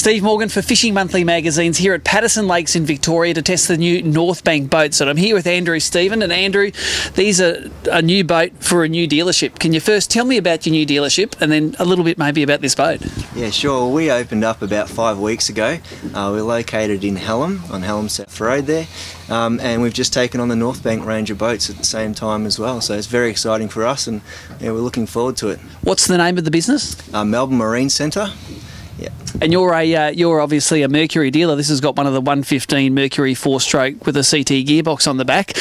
Steve Morgan for Fishing Monthly Magazines here at Patterson Lakes in Victoria to test the new Northbank boats. And I'm here with Andrew Stephen. And Andrew, these are a new boat for a new dealership. Can you first tell me about your new dealership and then a little bit maybe about this boat? Yeah, sure. We opened up about 5 weeks ago. We're located in Hallam, on Hallam South Road there. And we've just taken on the Northbank range of boats at the same time as well. So it's very exciting for us and we're looking forward to it. What's the name of the business? Melbourne Marine Centre. Yeah. And you're obviously a Mercury dealer. This has got one of the 115 Mercury 4-stroke with a CT gearbox on the back.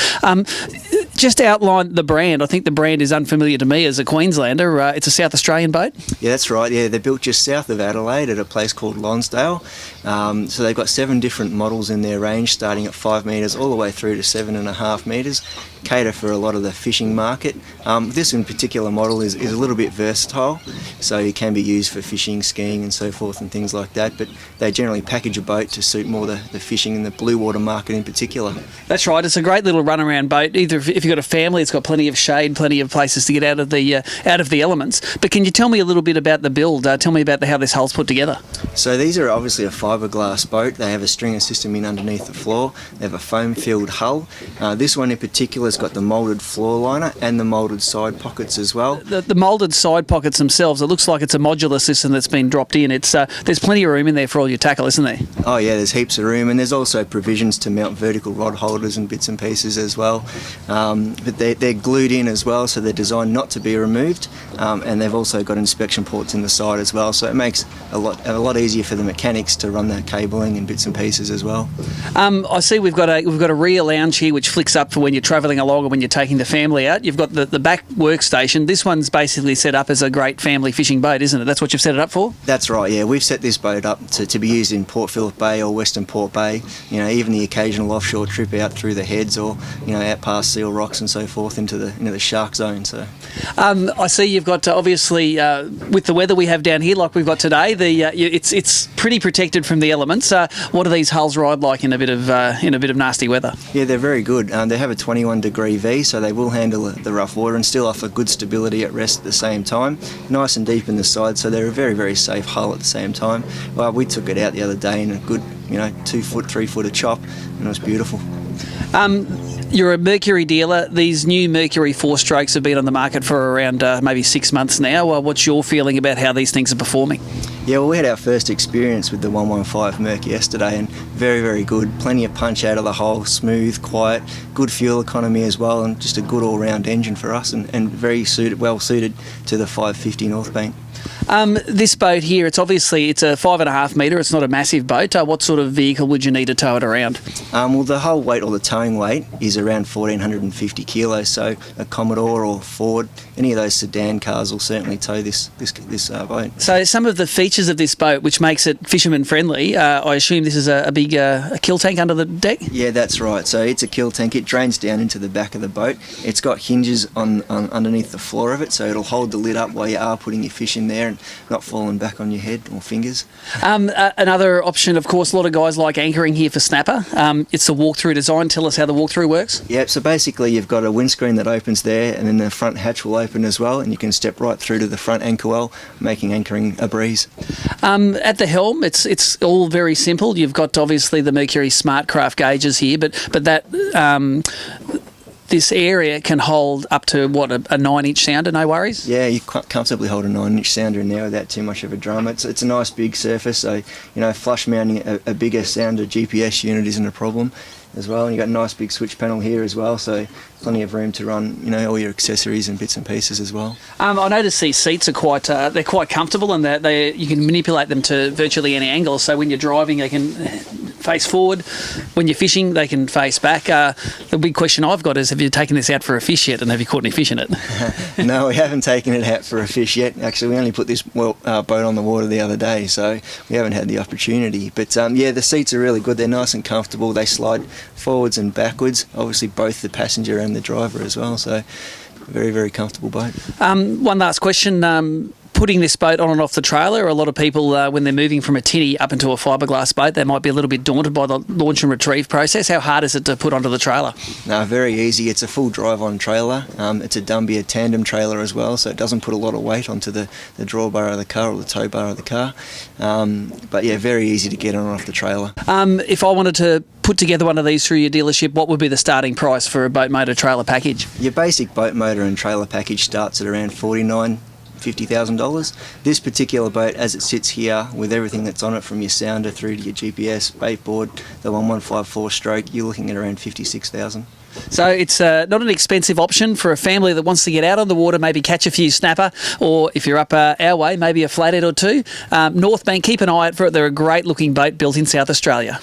Just outline the brand. I think the brand is unfamiliar to me as a Queenslander. It's a South Australian boat? Yeah, that's right. Yeah, they're built just south of Adelaide at a place called Lonsdale. So they've got 7 different models in their range, starting at 5 metres all the way through to 7.5 metres. Cater for a lot of the fishing market. This in particular model is a little bit versatile, so it can be used for fishing, skiing and so forth and things like that, but they generally package a boat to suit more the fishing and the blue water market in particular. That's right. It's a great little run-around boat. Either if you've got a family, it's got plenty of shade, plenty of places to get out of the elements. But can you tell me a little bit about the build? Tell me about how this hull's put together. So these are obviously a fibreglass boat. They have a stringer system in underneath the floor. They have a foam-filled hull. This one in particular has got the moulded floor liner and the moulded side pockets as well. The moulded side pockets themselves, it looks like it's a modular system that's been dropped in. It's there's plenty of room in there for all your tackle, isn't there? Oh yeah, there's heaps of room, and there's also provisions to mount vertical rod holders and bits and pieces as well. But they're glued in as well, so they're designed not to be removed, and they've also got inspection ports in the side as well, so it makes a lot easier for the mechanics to run that cabling and bits and pieces as well. I see we've got a rear lounge here which flicks up for when you're travelling along or when you're taking the family out. You've got the back workstation. This one's basically set up as a great family fishing boat, isn't it? That's what you've set it up for? That's right, yeah. We've set this boat up to be used in Port Phillip Bay or Western Port Bay, even the occasional offshore trip out through the heads or out past Seal Rocks and so forth into the shark zone. So, I see you've got obviously with the weather we have down here like we've got today, it's pretty protected from the elements. What do these hulls ride like in a bit of nasty weather? Yeah, they're very good. They have a 21-degree V, so they will handle the rough water and still offer good stability at rest at the same time. Nice and deep in the side, so they're a very, very safe hull at the same time. Well, we took it out the other day in a good 2-foot, 3-footer chop, and it was beautiful. You're a Mercury dealer. These new Mercury 4-strokes have been on the market for around maybe 6 months now. What's your feeling about how these things are performing? Yeah, well, we had our first experience with the 115 Merc yesterday, and very, very good. Plenty of punch out of the hull, smooth, quiet, good fuel economy as well, and just a good all-round engine for us, and very well suited to the 550 Northbank. This boat here, it's a 5.5 metre. It's not a massive boat. What sort of vehicle would you need to tow it around? Well, the hull weight or the towing weight is around 1,450 kilos. So a Commodore or Ford, any of those sedan cars will certainly tow this boat. So some of the features of this boat, which makes it fisherman friendly, I assume this is a big kill tank under the deck. Yeah, that's right. So it's a kill tank. It drains down into the back of the boat. It's got hinges on underneath the floor of it, so it'll hold the lid up while you are putting your fish in there and not falling back on your head or fingers. Another option, of course, a lot of guys like anchoring here for snapper. It's a walk-through design. Tell us how the walk-through works. Yep, so basically you've got a windscreen that opens there, and then the front hatch will open as well, and you can step right through to the front anchor well, making anchoring a breeze. At the helm, it's all very simple. You've got obviously the Mercury SmartCraft gauges here, but that this area can hold up to, a 9-inch sounder, no worries? Yeah, you comfortably hold a 9-inch sounder in there without too much of a drum. It's a nice big surface, so flush mounting a bigger sounder GPS unit isn't a problem as well. And you've got a nice big switch panel here as well, so plenty of room to run all your accessories and bits and pieces as well. I noticed these seats are quite comfortable, and you can manipulate them to virtually any angle, so when you're driving they can face forward. When you're fishing, they can face back. The big question I've got is, have you taken this out for a fish yet, and have you caught any fish in it? No, we haven't taken it out for a fish yet. Actually, we only put this boat on the water the other day, so we haven't had the opportunity. But the seats are really good. They're nice and comfortable. They slide forwards and backwards, obviously both the passenger and the driver as well, so very, very comfortable boat. One last question. putting this boat on and off the trailer. A lot of people, when they're moving from a tinny up into a fibreglass boat, they might be a little bit daunted by the launch and retrieve process. How hard is it to put onto the trailer? No, very easy. It's a full drive-on trailer. It's a Dumbia tandem trailer as well, so it doesn't put a lot of weight onto the drawbar of the car or the tow bar of the car. But yeah, very easy to get on and off the trailer. If I wanted to put together one of these through your dealership, what would be the starting price for a boat motor trailer package? Your basic boat motor and trailer package starts at around $50,000. This particular boat, as it sits here, with everything that's on it, from your sounder through to your GPS, bait board, the 1154 stroke, you're looking at around $56,000. So it's not an expensive option for a family that wants to get out on the water, maybe catch a few snapper, or if you're up our way, maybe a flathead or two. Northbank, keep an eye out for it. They're a great looking boat built in South Australia.